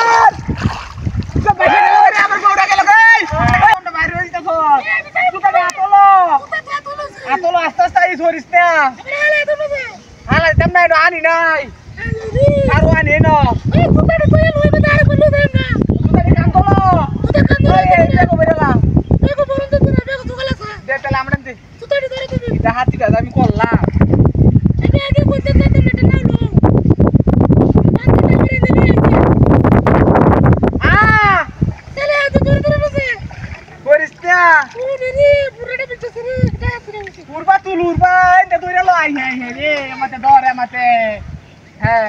আমার সব বাইরে গেল রে আমার বউটা গেল কই কোনটা বাইরে হইতা তো তুই আতলো আস্তে আস্তে আই ধরিস না হালা তেম নাই আনি নাই আর আনি না তুই কাম করলো এই দেখো বেরলা দে তাহলে আমরা দে এটা হাতিটা আমি করলাম Urba tu lurba, ente tu lo ai hai re, mate dore mate. Heh.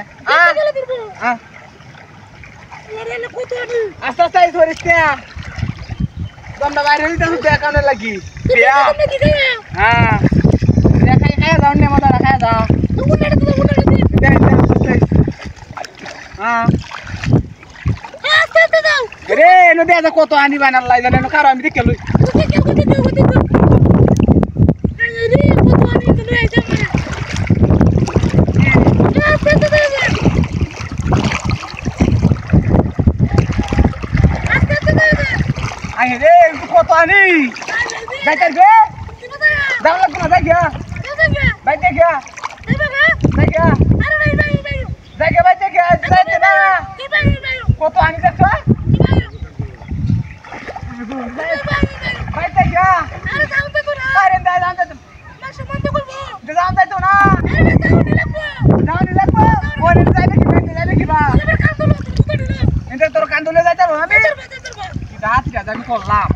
Asta sai thorisnya. Gamda bayar holi tu dia kaune lagi. Dia. Dia kaya daun ne mata kaya da. Re, no dia ada koto ani banar lai dan no karo ami dikelu. Ay, re, koto ani. Baitar ge? Jangan pernah baik ya. Baik ya. Baik ya. Baik ya, baik ya. Baik ya. Koto ani tak sah? Baik ya. Aरे दा जान दे जान दे तो ना जान ले को और जाने की बा इंटर तोर कांदुले जाता हो আমি দাঁত গাদা আমি করলাম